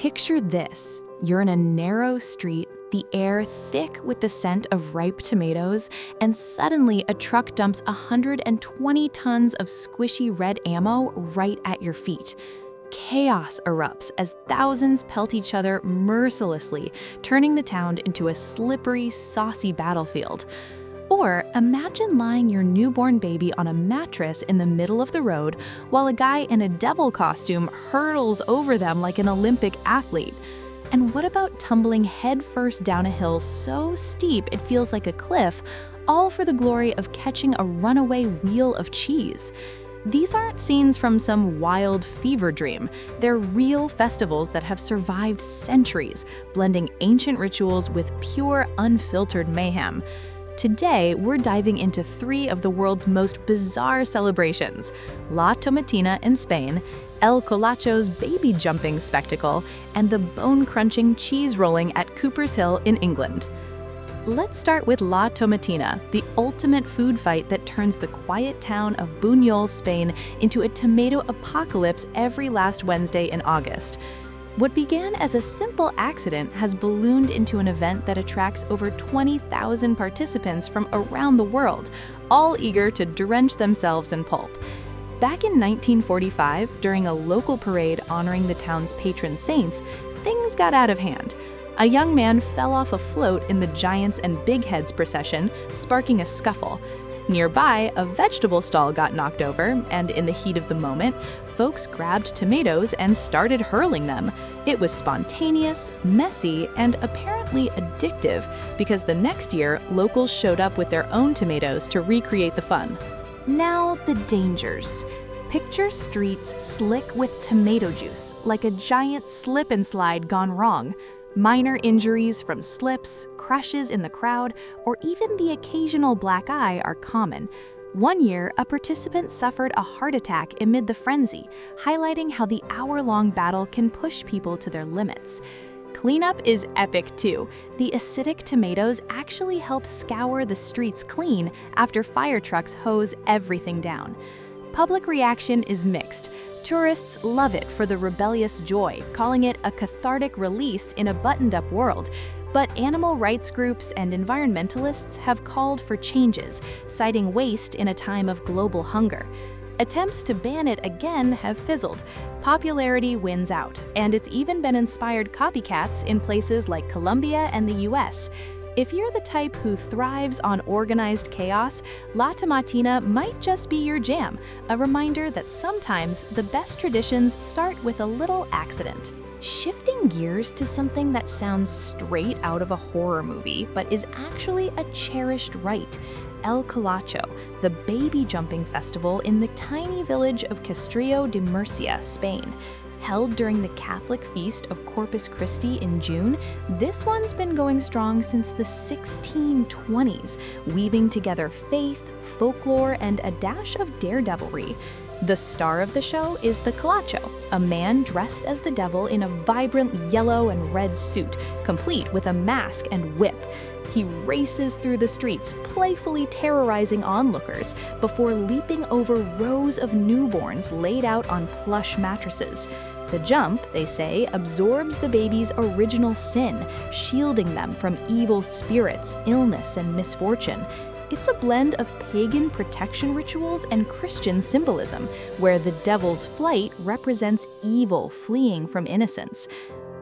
Picture this. You're in a narrow street, the air thick with the scent of ripe tomatoes, and suddenly a truck dumps 120 tons of squishy red ammo right at your feet. Chaos erupts as thousands pelt each other mercilessly, turning the town into a slippery, saucy battlefield. Or imagine lying your newborn baby on a mattress in the middle of the road while a guy in a devil costume hurtles over them like an Olympic athlete. And what about tumbling headfirst down a hill so steep it feels like a cliff, all for the glory of catching a runaway wheel of cheese? These aren't scenes from some wild fever dream. They're real festivals that have survived centuries, blending ancient rituals with pure, unfiltered mayhem. Today, we're diving into 3 of the world's most bizarre celebrations: La Tomatina in Spain, El Colacho's baby jumping spectacle, and the bone-crunching cheese rolling at Cooper's Hill in England. Let's start with La Tomatina, the ultimate food fight that turns the quiet town of Buñol, Spain, into a tomato apocalypse every last Wednesday in August. What began as a simple accident has ballooned into an event that attracts over 20,000 participants from around the world, all eager to drench themselves in pulp. Back in 1945, during a local parade honoring the town's patron saints, things got out of hand. A young man fell off a float in the Giants and Big Heads procession, sparking a scuffle. Nearby, a vegetable stall got knocked over, and in the heat of the moment, folks grabbed tomatoes and started hurling them. It was spontaneous, messy, and apparently addictive, because the next year, locals showed up with their own tomatoes to recreate the fun. Now, the dangers. Picture streets slick with tomato juice, like a giant slip and slide gone wrong. Minor injuries from slips, crushes in the crowd, or even the occasional black eye are common. One year, a participant suffered a heart attack amid the frenzy, highlighting how the hour-long battle can push people to their limits. Cleanup is epic too. The acidic tomatoes actually help scour the streets clean after fire trucks hose everything down. Public reaction is mixed. Tourists love it for the rebellious joy, calling it a cathartic release in a buttoned-up world. But animal rights groups and environmentalists have called for changes, citing waste in a time of global hunger. Attempts to ban it again have fizzled. Popularity wins out, and it's even been inspired copycats in places like Colombia and the US. If you're the type who thrives on organized chaos, La Tomatina might just be your jam, a reminder that sometimes the best traditions start with a little accident. Shifting gears to something that sounds straight out of a horror movie, but is actually a cherished rite: El Colacho, the baby jumping festival in the tiny village of Castrillo de Murcia, Spain. Held during the Catholic feast of Corpus Christi in June, this one's been going strong since the 1620s, weaving together faith, folklore, and a dash of daredevilry. The star of the show is the Colacho, a man dressed as the devil in a vibrant yellow and red suit, complete with a mask and whip. He races through the streets, playfully terrorizing onlookers, before leaping over rows of newborns laid out on plush mattresses. The jump, they say, absorbs the baby's original sin, shielding them from evil spirits, illness, and misfortune. It's a blend of pagan protection rituals and Christian symbolism, where the devil's flight represents evil fleeing from innocence.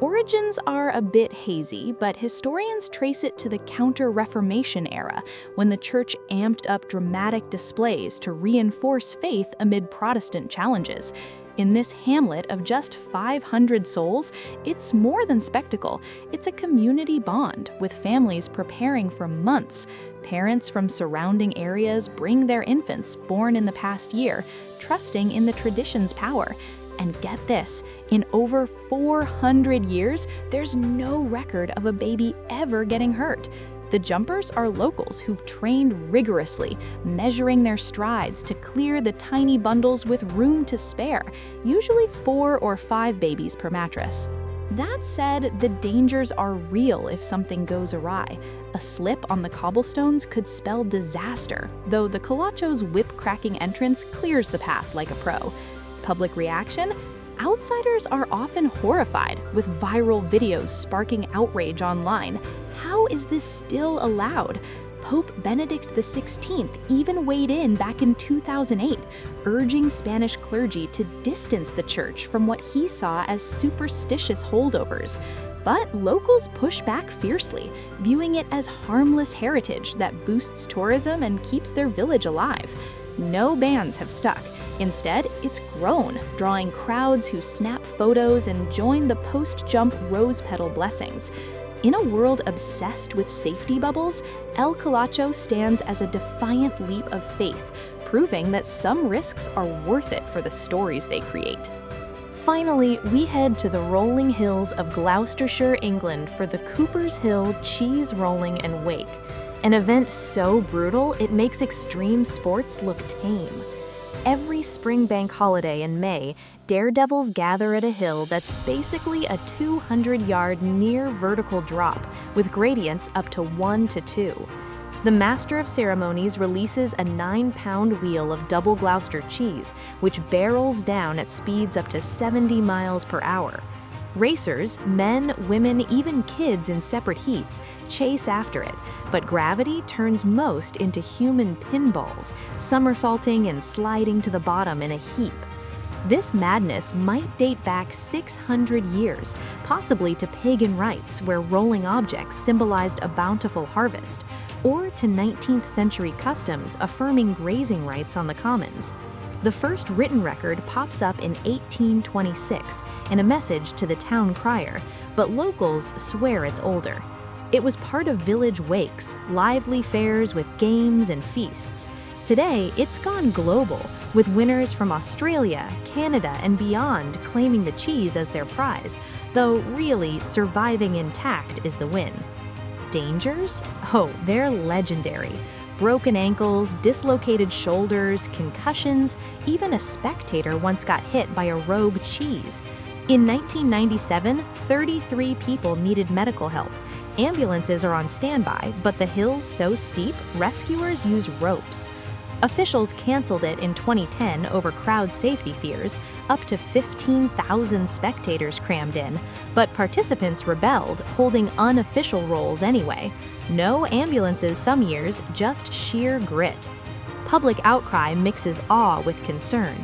Origins are a bit hazy, but historians trace it to the Counter-Reformation era, when the church amped up dramatic displays to reinforce faith amid Protestant challenges. In this hamlet of just 500 souls, it's more than spectacle. It's a community bond, with families preparing for months. Parents from surrounding areas bring their infants born in the past year, trusting in the tradition's power. And get this, in over 400 years, there's no record of a baby ever getting hurt. The jumpers are locals who've trained rigorously, measuring their strides to clear the tiny bundles with room to spare, usually 4 or 5 babies per mattress. That said, the dangers are real if something goes awry. A slip on the cobblestones could spell disaster, though the Colacho's whip-cracking entrance clears the path like a pro. Public reaction? outsiders are often horrified, with viral videos sparking outrage online. How is this still allowed? Pope Benedict XVI even weighed in back in 2008, urging Spanish clergy to distance the church from what he saw as superstitious holdovers. But locals push back fiercely, viewing it as harmless heritage that boosts tourism and keeps their village alive. No bans have stuck. Instead, it's grown, drawing crowds who snap photos and join the post-jump rose petal blessings. In a world obsessed with safety bubbles, El Colacho stands as a defiant leap of faith, proving that some risks are worth it for the stories they create. Finally, we head to the rolling hills of Gloucestershire, England for the Cooper's Hill Cheese Rolling and Wake, an event so brutal it makes extreme sports look tame. Every spring bank holiday in May, daredevils gather at a hill that's basically a 200-yard near vertical drop with gradients up to 1 to 2. The Master of Ceremonies releases a 9-pound wheel of double Gloucester cheese, which barrels down at speeds up to 70 miles per hour. Racers, men, women, even kids in separate heats, chase after it, but gravity turns most into human pinballs, somersaulting and sliding to the bottom in a heap. This madness might date back 600 years, possibly to pagan rites where rolling objects symbolized a bountiful harvest, or to 19th century customs affirming grazing rights on the commons. The first written record pops up in 1826 in a message to the town crier, but locals swear it's older. It was part of village wakes, lively fairs with games and feasts. Today, it's gone global, with winners from Australia, Canada, and beyond claiming the cheese as their prize, though really, surviving intact is the win. Dangers? Oh, they're legendary. Broken ankles, dislocated shoulders, concussions, even a spectator once got hit by a rogue cheese. In 1997, 33 people needed medical help. Ambulances are on standby, but the hill's so steep, rescuers use ropes. Officials canceled it in 2010 over crowd safety fears, up to 15,000 spectators crammed in, but participants rebelled, holding unofficial roles anyway. No ambulances some years, just sheer grit. Public outcry mixes awe with concern.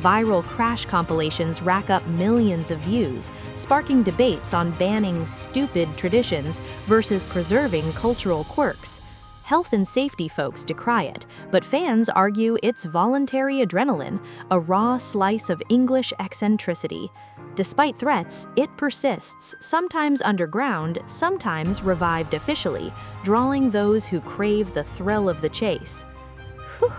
Viral crash compilations rack up millions of views, sparking debates on banning stupid traditions versus preserving cultural quirks. Health and safety folks decry it, but fans argue it's voluntary adrenaline, a raw slice of English eccentricity. Despite threats, it persists, sometimes underground, sometimes revived officially, drawing those who crave the thrill of the chase. Whew.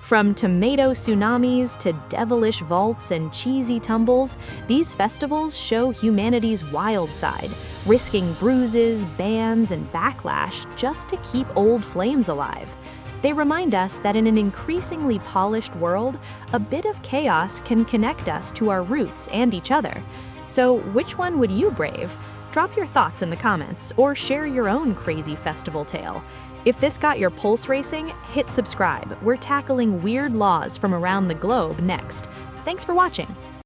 From tomato tsunamis to devilish vaults and cheesy tumbles, these festivals show humanity's wild side, risking bruises, bans, and backlash just to keep old flames alive. They remind us that in an increasingly polished world, a bit of chaos can connect us to our roots and each other. So which one would you brave? Drop your thoughts in the comments or share your own crazy festival tale. If this got your pulse racing, hit subscribe. We're tackling weird laws from around the globe next. Thanks for watching.